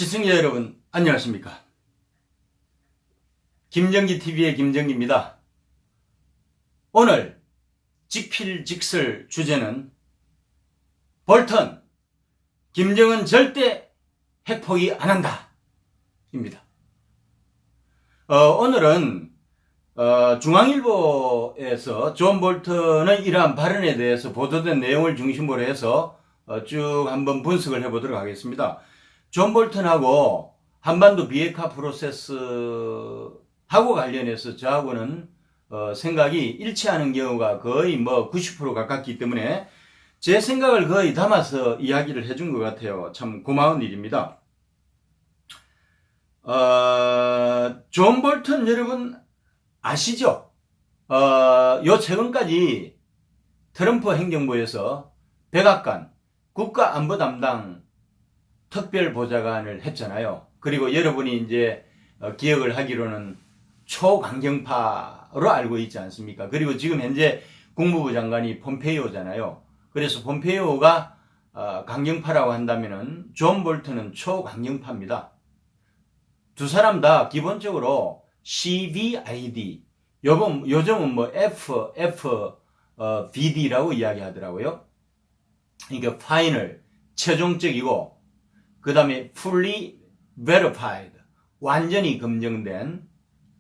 시청자 여러분 안녕하십니까. 김정기TV의 김정기입니다. 오늘 직필직설 주제는 볼턴 김정은 절대 핵포기 안한다 입니다. 오늘은 중앙일보에서 존 볼턴의 이러한 발언에 대해서 보도된 내용을 중심으로 해서 쭉 한번 분석을 해보도록 하겠습니다. 존 볼턴하고 한반도 비핵화 프로세스하고 관련해서 저하고는 생각이 일치하는 경우가 거의 90% 가깝기 때문에 제 생각을 거의 담아서 이야기를 해준 것 같아요. 참 고마운 일입니다. 존 볼턴 여러분 아시죠? 요 최근까지 트럼프 행정부에서 백악관 국가안보 담당 특별보좌관을 했잖아요. 그리고 여러분이 이제 기억을 하기로는 초강경파로 알고 있지 않습니까? 그리고 지금 현재 국무부 장관이 폼페이오잖아요. 그래서 폼페이오가 강경파라고 한다면은 존 볼턴은 초강경파입니다. 두 사람 다 기본적으로 CVID, 요즘은 FFVD라고 이야기하더라고요. 그러니까 파이널, 최종적이고, 그 다음에 fully verified, 완전히 검증된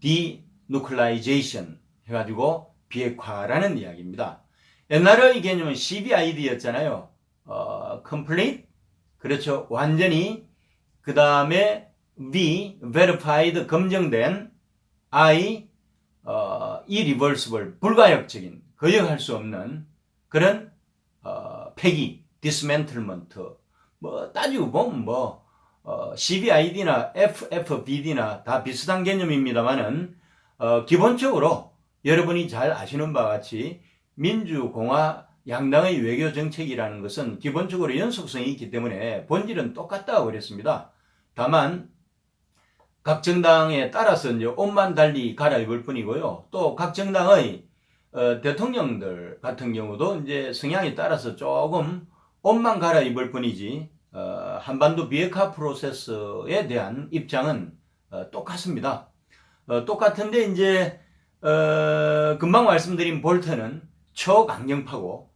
denuclearization 해가지고 비핵화라는 이야기입니다. 옛날의 개념은 CVID였잖아요. complete, 그렇죠. 완전히, 그 다음에 V, verified, 검증된, I, irreversible, 불가역적인, 거역할 수 없는 그런 폐기, dismantlement, 따지고 보면 CVID나 FFBD나 다 비슷한 개념입니다만은 기본적으로 여러분이 잘 아시는 바와 같이 민주공화 양당의 외교 정책이라는 것은 기본적으로 연속성이 있기 때문에 본질은 똑같다고 그랬습니다. 다만 각 정당에 따라서 이제 옷만 달리 갈아입을 뿐이고요. 또 각 정당의 대통령들 같은 경우도 이제 성향에 따라서 조금 옷만 갈아입을 뿐이지 한반도 비핵화 프로세스에 대한 입장은 똑같습니다. 똑같은데 이제 금방 말씀드린 볼턴은 초강경파고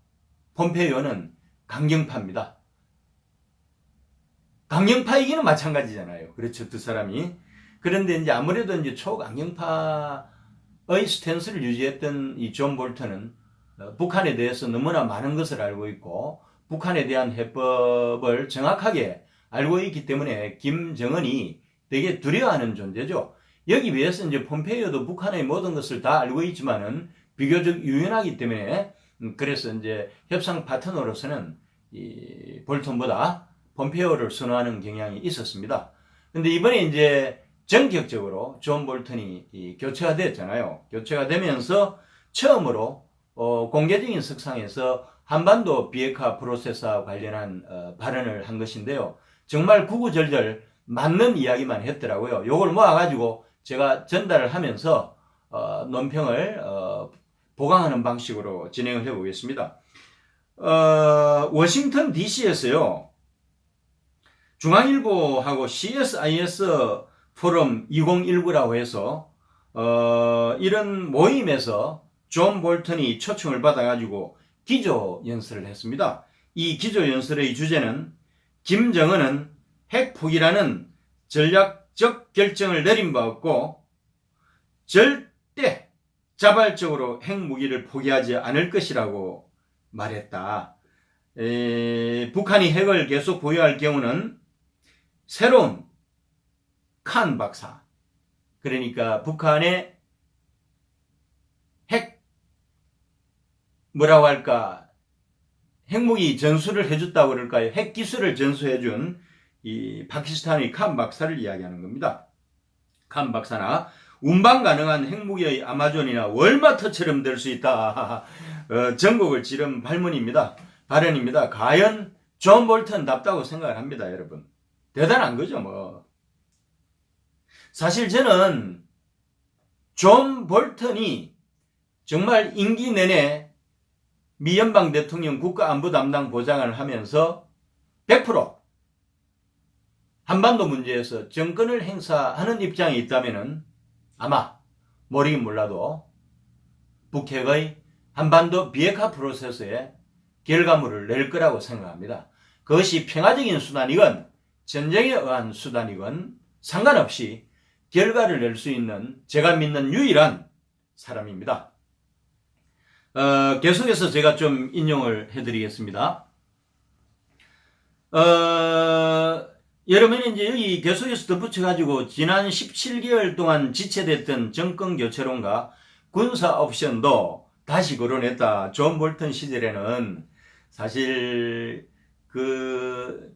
폼페이오는 강경파입니다. 강경파이기는 마찬가지잖아요. 그렇죠, 두 사람이. 그런데 이제 아무래도 이제 초강경파의 스탠스를 유지했던 이 존 볼턴은 북한에 대해서 너무나 많은 것을 알고 있고 북한에 대한 해법을 정확하게 알고 있기 때문에 김정은이 되게 두려워하는 존재죠. 여기 비해서 이제 폼페이오도 북한의 모든 것을 다 알고 있지만은 비교적 유연하기 때문에 그래서 이제 협상 파트너로서는 이 볼턴보다 폼페이오를 선호하는 경향이 있었습니다. 근데 이번에 이제 전격적으로 존 볼턴이 교체가 됐잖아요. 교체가 되면서 처음으로 공개적인 석상에서 한반도 비핵화 프로세스와 관련한 발언을 한 것인데요. 정말 구구절절 맞는 이야기만 했더라고요. 요걸 모아가지고 제가 전달을 하면서 논평을 보강하는 방식으로 진행을 해보겠습니다. 워싱턴 DC에서요. 중앙일보하고 CSIS 포럼 2019라고 해서 이런 모임에서 존 볼턴이 초청을 받아가지고 기조연설을 했습니다. 이 기조연설의 주제는 김정은은 핵포기라는 전략적 결정을 내린 바 없고 절대 자발적으로 핵무기를 포기하지 않을 것이라고 말했다. 북한이 핵을 계속 보유할 경우는 새로운 칸 박사, 그러니까 북한의 뭐라고 할까, 핵무기 전수를 해줬다고 그럴까요? 핵기술을 전수해준 이 파키스탄의 칸 박사를 이야기하는 겁니다. 칸 박사나 운반 가능한 핵무기의 아마존이나 월마트처럼 될 수 있다. 전국을 찌른 발언입니다. 과연 존 볼턴답다고 생각을 합니다, 여러분. 대단한 거죠, 사실 저는 존 볼턴이 정말 임기 내내 미 연방 대통령 국가안보 담당 보좌관을 하면서 100% 한반도 문제에서 정권을 행사하는 입장이 있다면은 아마 모르긴 몰라도 북핵의 한반도 비핵화 프로세스에 결과물을 낼 거라고 생각합니다. 그것이 평화적인 수단이건 전쟁에 의한 수단이건 상관없이 결과를 낼 수 있는 제가 믿는 유일한 사람입니다. 계속해서 제가 좀 인용을 해드리겠습니다. 여러분이 이제 여기 계속해서 덧붙여가지고 지난 17개월 동안 지체됐던 정권 교체론과 군사 옵션도 다시 거론했다. 존 볼턴 시절에는 사실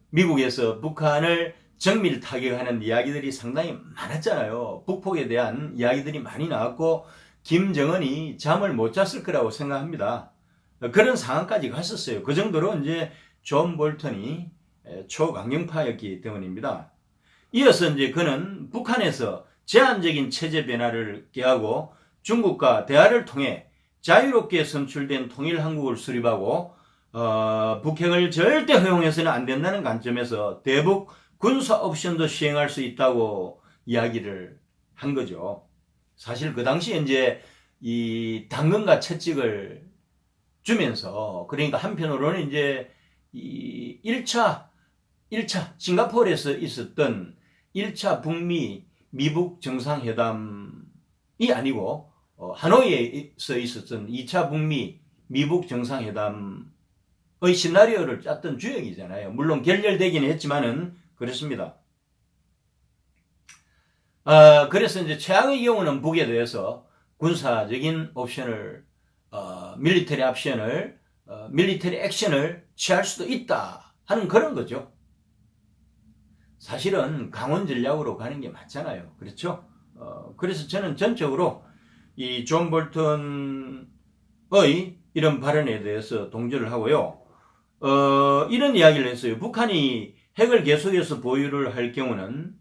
미국에서 북한을 정밀 타격하는 이야기들이 상당히 많았잖아요. 북폭에 대한 이야기들이 많이 나왔고 김정은이 잠을 못 잤을 거라고 생각합니다. 그런 상황까지 갔었어요. 그 정도로 이제 존 볼턴이 초강경파였기 때문입니다. 이어서 이제 그는 북한에서 제한적인 체제 변화를 꾀하고 중국과 대화를 통해 자유롭게 선출된 통일한국을 수립하고 북핵을 절대 허용해서는 안 된다는 관점에서 대북 군사 옵션도 시행할 수 있다고 이야기를 한 거죠. 사실 그 당시에 이제 이 당근과 채찍을 주면서 그러니까 한편으로는 이제 이 1차 싱가포르에서 있었던 1차 북미 미북 정상회담이 아니고 하노이에서 있었던 2차 북미 미북 정상회담의 시나리오를 짰던 주역이잖아요. 물론 결렬되기는 했지만은 그렇습니다. 그래서 이제 최악의 경우는 북에 대해서 군사적인 옵션을 밀리터리 액션을 취할 수도 있다 하는 그런 거죠. 사실은 강원 전략으로 가는 게 맞잖아요. 그렇죠? 그래서 저는 전적으로 이 존 볼턴의 이런 발언에 대해서 동조를 하고요. 이런 이야기를 했어요. 북한이 핵을 계속해서 보유를 할 경우는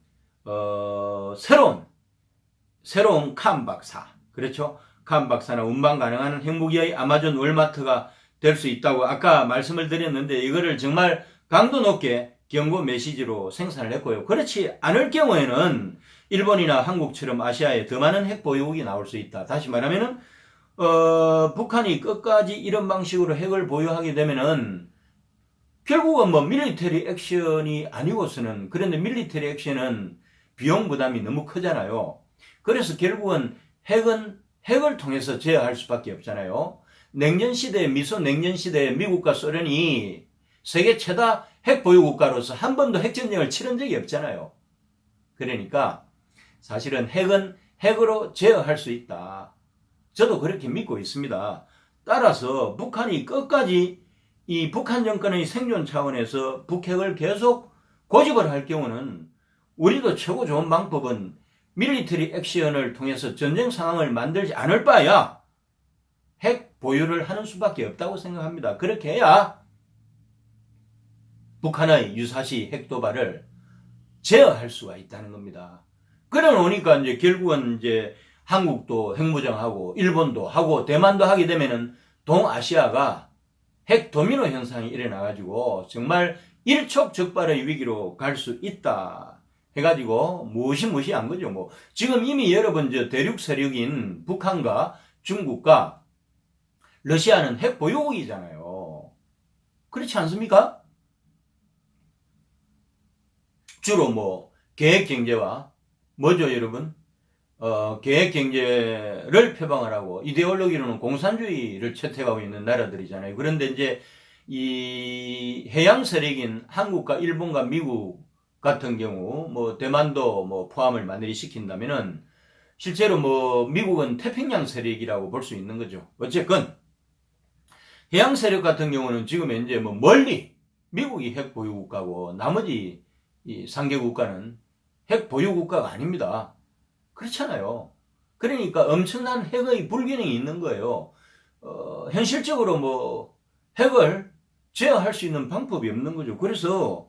새로운 칸 박사, 그렇죠? 칸 박사나 운반 가능한 핵무기의 아마존 월마트가 될 수 있다고 아까 말씀을 드렸는데 이거를 정말 강도 높게 경고 메시지로 생산을 했고요. 그렇지 않을 경우에는 일본이나 한국처럼 아시아에 더 많은 핵 보유국이 나올 수 있다. 다시 말하면은 북한이 끝까지 이런 방식으로 핵을 보유하게 되면은 결국은 뭐 밀리터리 액션이 아니고서는 그런데 밀리터리 액션은 비용 부담이 너무 크잖아요. 그래서 결국은 핵을 통해서 제어할 수밖에 없잖아요. 미소 냉전 시대에 미국과 소련이 세계 최다 핵 보유 국가로서 한 번도 핵전쟁을 치른 적이 없잖아요. 그러니까 사실은 핵은 핵으로 제어할 수 있다. 저도 그렇게 믿고 있습니다. 따라서 북한이 끝까지 이 북한 정권의 생존 차원에서 북핵을 계속 고집을 할 경우는 우리도 최고 좋은 방법은 밀리터리 액션을 통해서 전쟁 상황을 만들지 않을 바야 핵 보유를 하는 수밖에 없다고 생각합니다. 그렇게 해야 북한의 유사시 핵 도발을 제어할 수가 있다는 겁니다. 그러니까 이제 결국은 이제 한국도 핵무장하고 일본도 하고 대만도 하게 되면은 동아시아가 핵 도미노 현상이 일어나가지고 정말 일촉즉발의 위기로 갈 수 있다 해가지고 무시무시한 거죠. 뭐 지금 이미 여러분 대륙 세력인 북한과 중국과 러시아는 핵 보유국이잖아요. 그렇지 않습니까? 주로 뭐 계획경제와 뭐죠 여러분? 계획경제를 표방을 하고 이데올로기로는 공산주의를 채택하고 있는 나라들이잖아요. 그런데 이제 이 해양 세력인 한국과 일본과 미국 같은 경우 뭐 대만도 뭐 포함을 만약에 시킨다면은 실제로 뭐 미국은 태평양 세력이라고 볼 수 있는 거죠. 어쨌건 해양 세력 같은 경우는 지금 이제 뭐 멀리 미국이 핵 보유 국가고 나머지 이 3개 국가는 핵 보유 국가가 아닙니다. 그렇잖아요. 그러니까 엄청난 핵의 불균형이 있는 거예요. 현실적으로 뭐 핵을 제어할 수 있는 방법이 없는 거죠. 그래서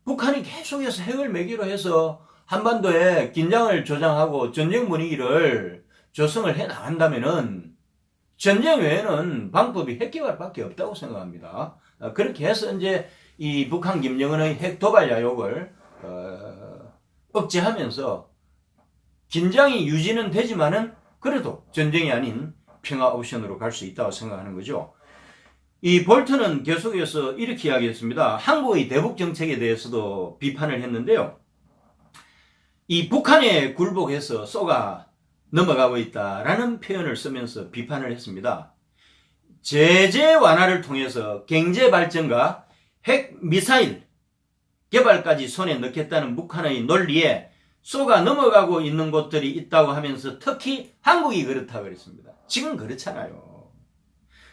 북한이 계속해서 핵을 매개로 해서 한반도에 긴장을 조장하고 전쟁 분위기를 조성을 해 나간다면은 전쟁 외에는 방법이 핵 개발밖에 없다고 생각합니다. 그렇게 해서 이제 이 북한 김정은의 핵 도발 야욕을 억제하면서 긴장이 유지는 되지만은 그래도 전쟁이 아닌 평화 옵션으로 갈 수 있다고 생각하는 거죠. 이 볼턴은 계속해서 이렇게 이야기했습니다. 한국의 대북 정책에 대해서도 비판을 했는데요. 이 북한에 굴복해서 쏘가 넘어가고 있다라는 표현을 쓰면서 비판을 했습니다. 제재 완화를 통해서 경제 발전과 핵 미사일 개발까지 손에 넣겠다는 북한의 논리에 쏘가 넘어가고 있는 곳들이 있다고 하면서 특히 한국이 그렇다고 그랬습니다. 지금 그렇잖아요.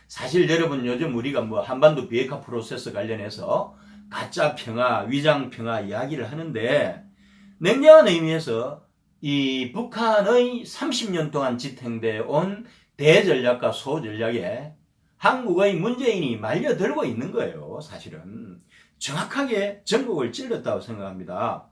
사실 여러분 요즘 우리가 뭐 한반도 비핵화 프로세스 관련해서 가짜 평화, 위장 평화 이야기를 하는데 냉정한 의미에서 이 북한의 30년 동안 지탱되어 온 대전략과 소전략에 한국의 문재인이 말려들고 있는 거예요. 사실은 정확하게 전국을 찔렀다고 생각합니다.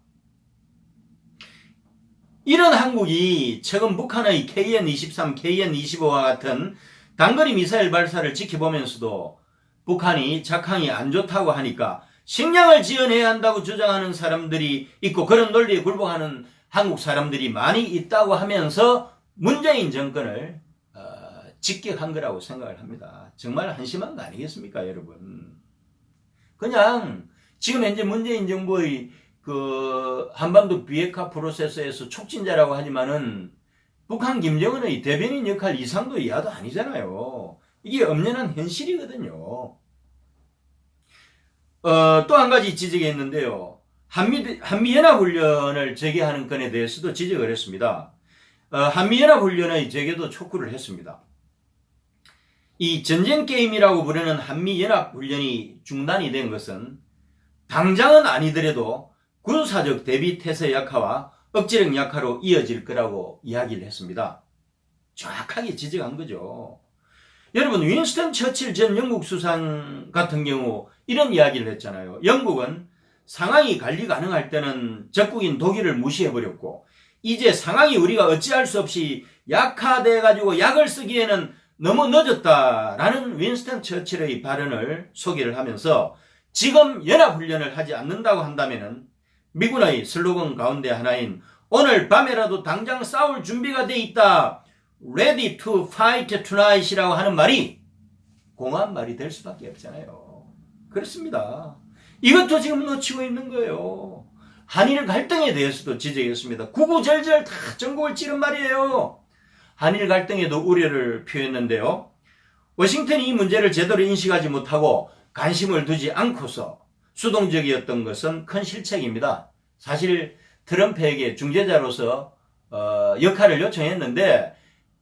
이런 한국이 최근 북한의 KN-23, KN-25와 같은 단거리 미사일 발사를 지켜보면서도 북한이 작황이 안 좋다고 하니까 식량을 지원해야 한다고 주장하는 사람들이 있고 그런 논리에 굴복하는 한국 사람들이 많이 있다고 하면서 문재인 정권을 직격한 거라고 생각을 합니다. 정말 한심한 거 아니겠습니까, 여러분? 그냥 지금 현재 문재인 정부의 그 한반도 비핵화 프로세스에서 촉진자라고 하지만은 북한 김정은의 대변인 역할 이상도 이하도 아니잖아요. 이게 엄연한 현실이거든요. 또 한 가지 지적했는데요. 한미연합훈련을 재개하는 건에 대해서도 지적을 했습니다. 한미연합훈련의 재개도 촉구를 했습니다. 이 전쟁게임이라고 부르는 한미연합훈련이 중단이 된 것은 당장은 아니더라도 군사적 대비태세 약화와 억지력 약화로 이어질 거라고 이야기를 했습니다. 정확하게 지적한 거죠. 여러분 윈스턴 처칠 전 영국 수상 같은 경우 이런 이야기를 했잖아요. 영국은 상황이 관리 가능할 때는 적국인 독일을 무시해버렸고 이제 상황이 우리가 어찌할 수 없이 약화돼 가지고 약을 쓰기에는 너무 늦었다라는 윈스턴 처칠의 발언을 소개를 하면서 지금 연합훈련을 하지 않는다고 한다면은 미군의 슬로건 가운데 하나인 오늘 밤에라도 당장 싸울 준비가 돼 있다. Ready to fight tonight이라고 하는 말이 공허한 말이 될 수밖에 없잖아요. 그렇습니다. 이것도 지금 놓치고 있는 거예요. 한일 갈등에 대해서도 지적했습니다. 구구절절 다 전국을 찌른 말이에요. 한일 갈등에도 우려를 표했는데요. 워싱턴이 이 문제를 제대로 인식하지 못하고 관심을 두지 않고서 수동적이었던 것은 큰 실책입니다. 사실 트럼프에게 중재자로서 역할을 요청했는데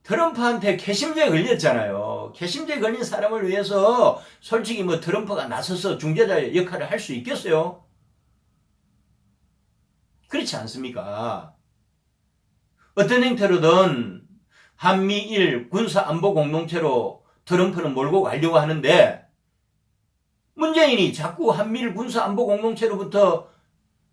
트럼프한테 캐심죄에 걸렸잖아요. 캐심죄에 걸린 사람을 위해서 솔직히 뭐 트럼프가 나서서 중재자 역할을 할 수 있겠어요? 그렇지 않습니까? 어떤 행태로든 한미일 군사안보 공동체로 트럼프는 몰고 가려고 하는데 문재인이 자꾸 한미일 군사안보 공동체로부터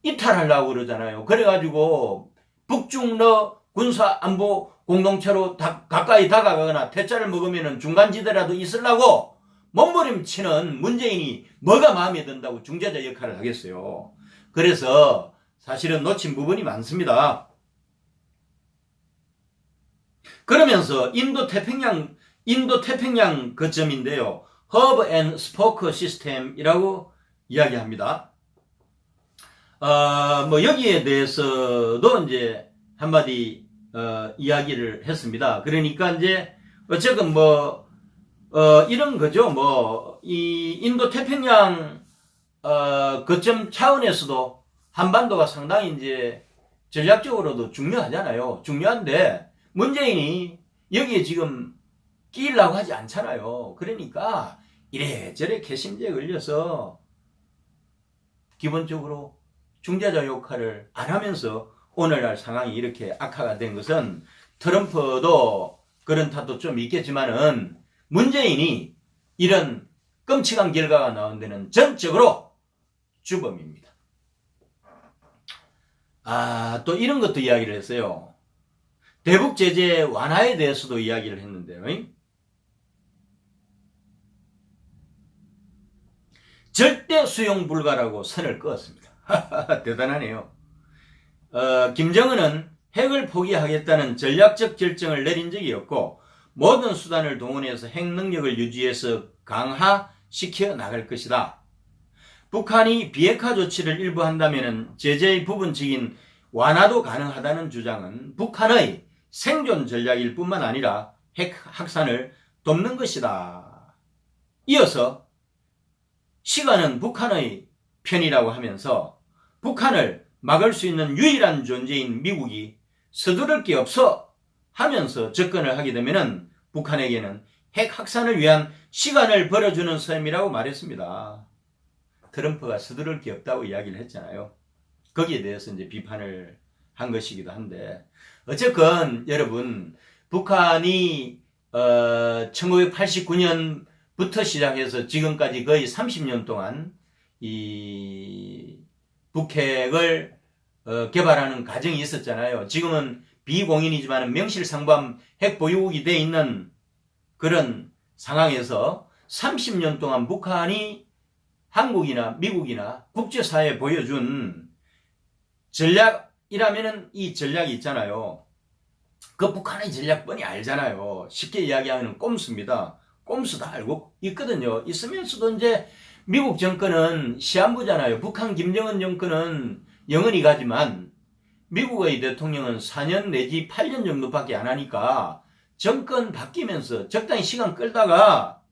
이탈하려고 그러잖아요. 그래가지고 북중러 군사안보 공동체로 가까이 다가가거나 퇴짜를 먹으면 중간지대라도 있으려고 몸부림치는 문재인이 뭐가 마음에 든다고 중재자 역할을 하겠어요. 그래서 사실은 놓친 부분이 많습니다. 그러면서 인도태평양 거점인데요. 허브 앤 스포크 시스템이라고 이야기합니다. 뭐 여기에 대해서도 이제 한마디 이야기를 했습니다. 그러니까 이제 어쨌든 뭐 이런 거죠. 뭐 이 인도 태평양 거점 차원에서도 한반도가 상당히 이제 전략적으로도 중요하잖아요. 중요한데 문재인이 여기에 지금 끼려고 하지 않잖아요. 그러니까 이래저래 개심죄에 걸려서 기본적으로 중재자 역할을 안 하면서 오늘날 상황이 이렇게 악화가 된 것은 트럼프도 그런 탓도 좀 있겠지만은 문재인이 이런 끔찍한 결과가 나온 데는 전적으로 주범입니다. 또 이런 것도 이야기를 했어요. 대북 제재 완화에 대해서도 이야기를 했는데요. 절대 수용 불가라고 선을 그었습니다. 대단하네요. 김정은은 핵을 포기하겠다는 전략적 결정을 내린 적이 없고 모든 수단을 동원해서 핵 능력을 유지해서 강화시켜 나갈 것이다. 북한이 비핵화 조치를 일부 한다면 제재의 부분적인 완화도 가능하다는 주장은 북한의 생존 전략일 뿐만 아니라 핵 확산을 돕는 것이다. 이어서 시간은 북한의 편이라고 하면서 북한을 막을 수 있는 유일한 존재인 미국이 서두를 게 없어 하면서 접근을 하게 되면 북한에게는 핵 확산을 위한 시간을 벌어주는 셈이라고 말했습니다. 트럼프가 서두를 게 없다고 이야기를 했잖아요. 거기에 대해서 이제 비판을 한 것이기도 한데, 어쨌건 여러분, 북한이 1989년부터 시작해서 지금까지 거의 30년 동안 이 북핵을 개발하는 과정이 있었잖아요. 지금은 비공인이지만 명실상부한 핵 보유국이 돼 있는 그런 상황에서 30년 동안 북한이 한국이나 미국이나 국제사회에 보여준 전략이라면은 이 전략이 있잖아요. 그 북한의 전략 뻔히 알잖아요. 쉽게 이야기하면 꼼수입니다. 꼼수 다 알고 있거든요. 있으면서도 이제 미국 정권은 시한부잖아요. 북한 김정은 정권은 영원히 가지만 미국의 대통령은 4년 내지 8년 정도밖에 안 하니까 정권 바뀌면서 적당히 시간 끌다가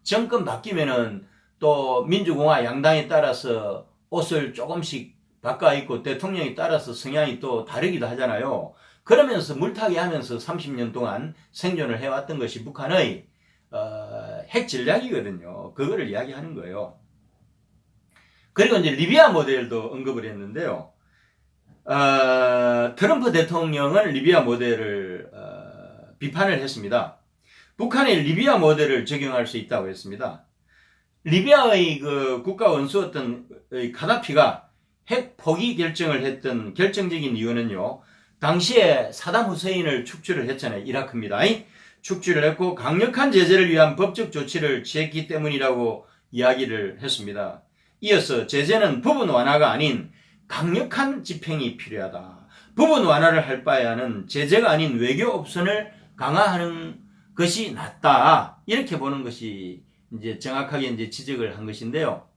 정권 바뀌면은 또 민주공화 양당에 따라서 옷을 조금씩 바꿔 입고 대통령에 따라서 성향이 또 다르기도 하잖아요. 그러면서 물타기 하면서 30년 동안 생존을 해왔던 것이 북한의 핵 전략이거든요. 그거를 이야기하는 거예요. 그리고 이제 리비아 모델도 언급을 했는데요. 트럼프 대통령은 리비아 모델을 비판을 했습니다. 북한의 리비아 모델을 적용할 수 있다고 했습니다. 리비아의 그 국가 원수였던 카다피가 핵 포기 결정을 했던 결정적인 이유는요. 당시에 사담 후세인을 축출을 했잖아요. 이라크입니다. 축출을 했고 강력한 제재를 위한 법적 조치를 취했기 때문이라고 이야기를 했습니다. 이어서 제재는 부분 완화가 아닌 강력한 집행이 필요하다. 부분 완화를 할 바에는 제재가 아닌 외교 옵션을 강화하는 것이 낫다. 이렇게 보는 것이 이제 정확하게 이제 지적을 한 것인데요.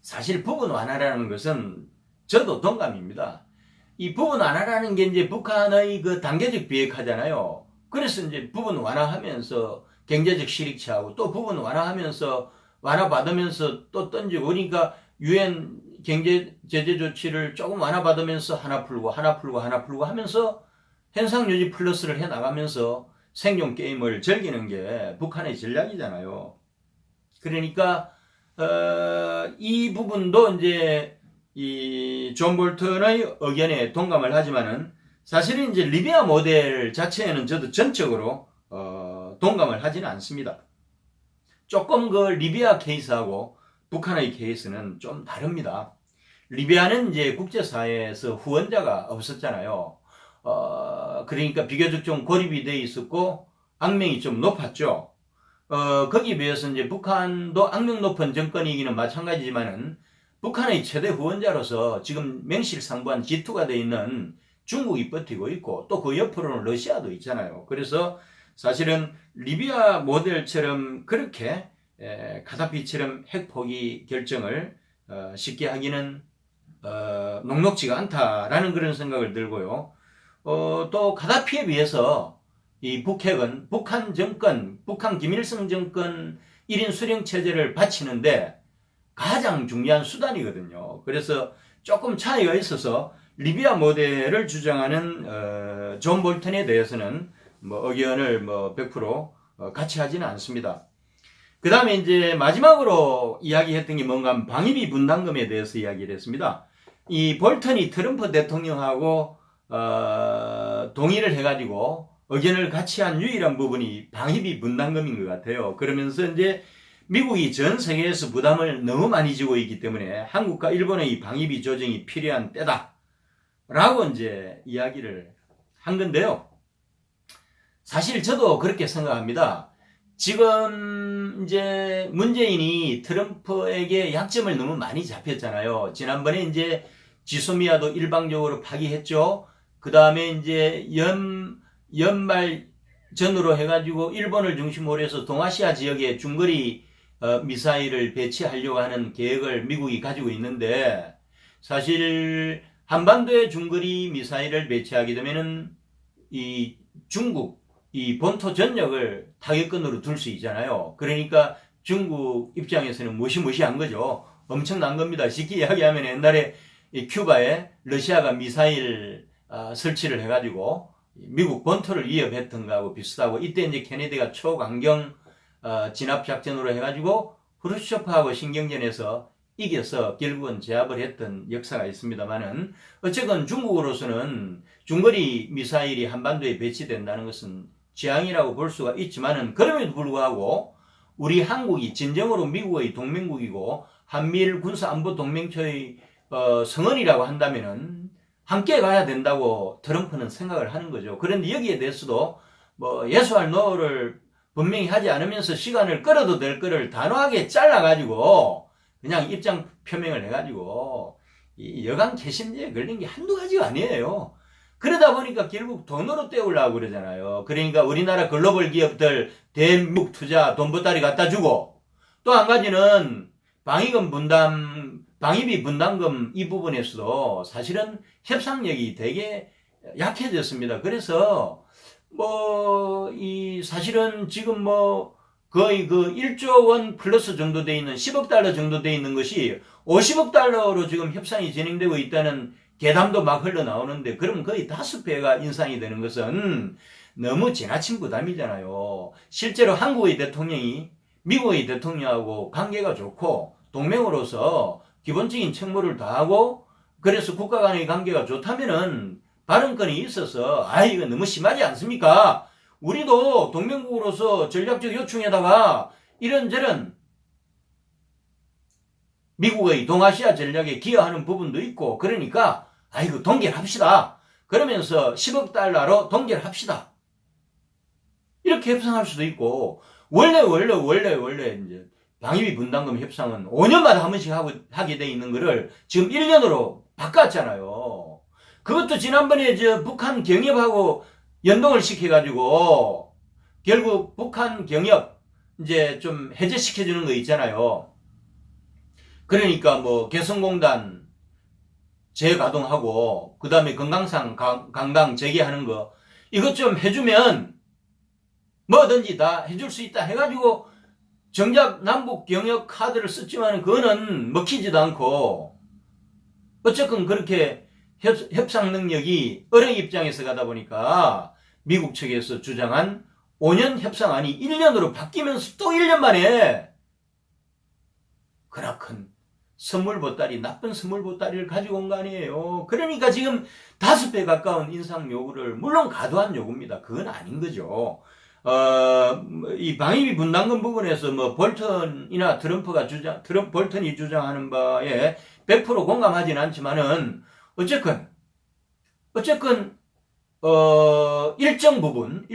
사실 부분 완화라는 것은 저도 동감입니다. 이 부분 완화라는 게 이제 북한의 그 단계적 비핵화잖아요. 그래서 이제 부분 완화하면서 경제적 실익취하고 또 부분 완화하면서 완화받으면서 또 던지고 그러니까 유엔 경제 제재 조치를 조금 완화받으면서 하나 풀고 하면서 현상 유지 플러스를 해 나가면서 생존 게임을 즐기는 게 북한의 전략이잖아요. 그러니까 이 부분도 이제 이 존 볼턴의 의견에 동감을 하지만은 사실은 이제 리비아 모델 자체에는 저도 전적으로 동감을 하지는 않습니다. 조금 그 리비아 케이스하고 북한의 케이스는 좀 다릅니다. 리비아는 이제 국제사회에서 후원자가 없었잖아요. 그러니까 비교적 좀 고립이 돼 있었고 악명이 좀 높았죠. 거기에 비해서 이제 북한도 악명 높은 정권이기는 마찬가지지만은 북한의 최대 후원자로서 지금 명실상부한 G2가 돼 있는 중국이 버티고 있고 또 그 옆으로는 러시아도 있잖아요. 그래서 사실은 리비아 모델처럼 그렇게 카다피처럼 핵 포기 결정을 쉽게 하기는 녹록지가 않다라는 그런 생각을 들고요. 또 카다피에 비해서 이 북핵은 북한 정권, 북한 김일성 정권 1인 수령 체제를 바치는데 가장 중요한 수단이거든요. 그래서 조금 차이가 있어서 리비아 모델을 주장하는 존 볼턴에 대해서는 뭐 의견을 뭐 100% 같이 하지는 않습니다. 그 다음에 이제 마지막으로 이야기했던 게 뭔가 방위비 분담금에 대해서 이야기를 했습니다. 이 볼턴이 트럼프 대통령하고 동의를 해가지고 의견을 같이 한 유일한 부분이 방위비 분담금인 것 같아요. 그러면서 이제 미국이 전 세계에서 부담을 너무 많이 지고 있기 때문에 한국과 일본의 이 방위비 조정이 필요한 때다. 라고 이제 이야기를 한 건데요. 사실 저도 그렇게 생각합니다. 지금 이제 문재인이 트럼프에게 약점을 너무 많이 잡혔잖아요. 지난번에 이제 지소미아도 일방적으로 파기했죠. 그 다음에 이제 연말 전으로 해가지고 일본을 중심으로 해서 동아시아 지역에 중거리 미사일을 배치하려고 하는 계획을 미국이 가지고 있는데, 사실 한반도에 중거리 미사일을 배치하게 되면은 이 중국 이 본토 전역을 타격권으로 둘 수 있잖아요. 그러니까 중국 입장에서는 무시무시한 거죠. 엄청난 겁니다. 쉽게 이야기하면 옛날에 이 큐바에 러시아가 미사일 설치를 해가지고 미국 본토를 위협했던 거하고 비슷하고, 이때 이제 케네디가 초강경 진압 작전으로 해가지고 후르쇼프하고 신경전에서 이겨서 결국은 제압을 했던 역사가 있습니다만은, 어쨌건 중국으로서는 중거리 미사일이 한반도에 배치된다는 것은 재앙이라고 볼 수가 있지만은, 그럼에도 불구하고 우리 한국이 진정으로 미국의 동맹국이고 한미일 군사안보 동맹체의 성원이라고 한다면은 함께 가야 된다고 트럼프는 생각을 하는 거죠. 그런데 여기에 대해서도 뭐 예수할 노를 분명히 하지 않으면서 시간을 끌어도 될 거를 단호하게 잘라가지고 그냥 입장 표명을 해가지고 이 여강 개심제에 걸린 게 한두 가지가 아니에요. 그러다 보니까 결국 돈으로 때우려고 그러잖아요. 그러니까 우리나라 글로벌 기업들 대미국 투자 돈보따리 갖다 주고, 또 한 가지는 방위비 분담금 이 부분에서도 사실은 협상력이 되게 약해졌습니다. 그래서 사실은 지금 거의 그 1조 원 플러스 정도 돼 있는 10억 달러 정도 돼 있는 것이 50억 달러로 지금 협상이 진행되고 있다는 계담도 막 흘러나오는데, 그럼 거의 5배가 인상이 되는 것은 너무 지나친 부담이잖아요. 실제로 한국의 대통령이 미국의 대통령하고 관계가 좋고 동맹으로서 기본적인 책무를 다하고, 그래서 국가 간의 관계가 좋다면은 발언권이 있어서 이거 너무 심하지 않습니까? 우리도 동맹국으로서 전략적 요충에다가 이런저런 미국의 동아시아 전략에 기여하는 부분도 있고, 그러니까 이거 동결합시다. 그러면서 10억 달러로 동결합시다. 이렇게 협상할 수도 있고, 원래 이제 방위비 분담금 협상은 5년마다 한 번씩 하게 돼 있는 거를 지금 1년으로 바꿨잖아요. 그것도 지난번에 북한 경협하고 연동을 시켜가지고 결국 북한 경협 이제 좀 해제시켜주는 거 있잖아요. 그러니까 개성공단 재가동하고 그 다음에 금강산 관광 재개하는 거, 이것 좀 해주면 뭐든지 다 해줄 수 있다 해가지고 정작 남북 경협 카드를 썼지만 그거는 먹히지도 않고, 어쨌건 그렇게 협상 능력이 어려운 입장에서 가다 보니까 미국 측에서 주장한 5년 협상안이 1년으로 바뀌면서 또 1년 만에 그나큰 선물 보따리, 나쁜 선물 보따리를 가지고 온 거 아니에요. 그러니까 지금 5배 가까운 인상 요구를, 물론 과도한 요구입니다. 그건 아닌 거죠. 이 방위비 분담금 부분에서 볼턴이나 볼턴이 주장하는 바에 100% 공감하지는 않지만은, 어쨌건 일정 부분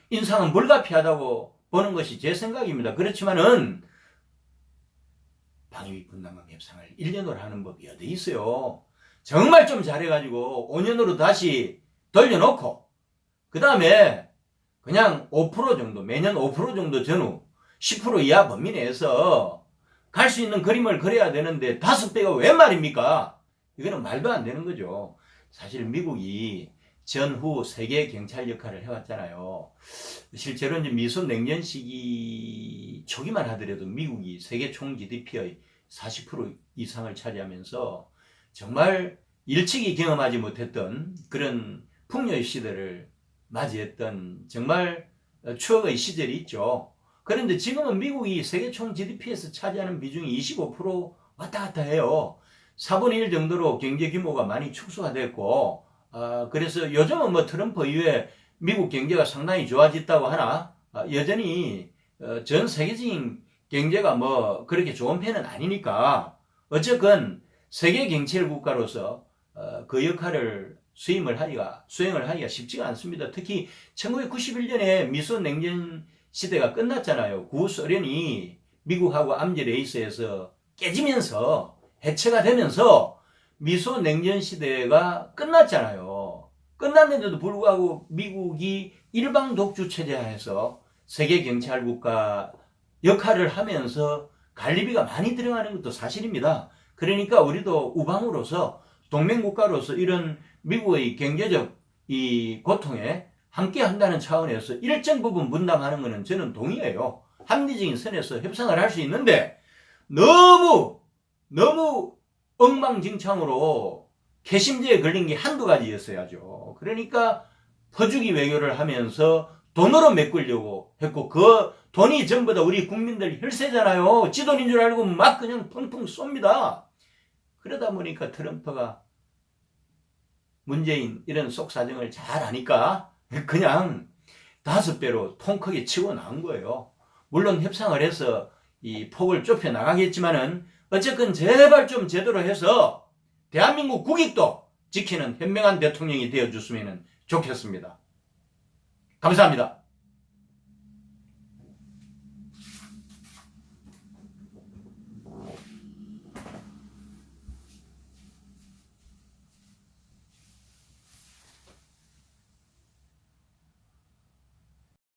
인상은 불가피하다고 보는 것이 제 생각입니다. 그렇지만은 방위비 분담금 협상을 1년으로 하는 법이 어디 있어요. 정말 좀 잘해가지고 5년으로 다시 돌려놓고 그 다음에 그냥 5% 정도, 매년 5% 정도 전후 10% 이하 범위 내에서 갈 수 있는 그림을 그려야 되는데 5배가 왜 말입니까? 이거는 말도 안 되는 거죠. 사실 미국이 전후 세계 경찰 역할을 해왔잖아요. 실제로 이제 미소 냉전 시기 초기만 하더라도 미국이 세계 총 GDP의 40% 이상을 차지하면서 정말 일찍이 경험하지 못했던 그런 풍요의 시대를 맞이했던 정말 추억의 시절이 있죠. 그런데 지금은 미국이 세계 총 GDP에서 차지하는 비중이 25% 왔다 갔다 해요. 4분의 1 정도로 경제 규모가 많이 축소가 됐고, 그래서 요즘은 트럼프 이후에 미국 경제가 상당히 좋아졌다고 하나, 여전히 전 세계적인 경제가 그렇게 좋은 편은 아니니까, 어쨌건 세계 경찰 국가로서 그 역할을 수행을 하기가 쉽지가 않습니다. 특히 1991년에 미소 냉전 시대가 끝났잖아요. 구소련이 미국하고 암지 레이스에서 깨지면서 해체가 되면서 미소 냉전 시대가 끝났잖아요. 끝났는데도 불구하고 미국이 일방 독주 체제하에서 세계 경찰국가 역할을 하면서 관리비가 많이 들어가는 것도 사실입니다. 그러니까 우리도 우방으로서 동맹국가로서 이런 미국의 경제적 이 고통에 함께 한다는 차원에서 일정 부분 분담하는 것은 저는 동의해요. 합리적인 선에서 협상을 할 수 있는데 너무 엉망진창으로 캐심제에 걸린 게 한두 가지였어야죠. 그러니까 퍼주기 외교를 하면서 돈으로 메꾸려고 했고 그 돈이 전부 다 우리 국민들 혈세잖아요. 지 돈인 줄 알고 막 그냥 펑펑 쏩니다. 그러다 보니까 트럼프가 문재인 이런 속사정을 잘 아니까 그냥 5배로 통 크게 치고 나온 거예요. 물론 협상을 해서 이 폭을 좁혀 나가겠지만은 어쨌건 제발 좀 제대로 해서 대한민국 국익도 지키는 현명한 대통령이 되어줬으면 좋겠습니다. 감사합니다.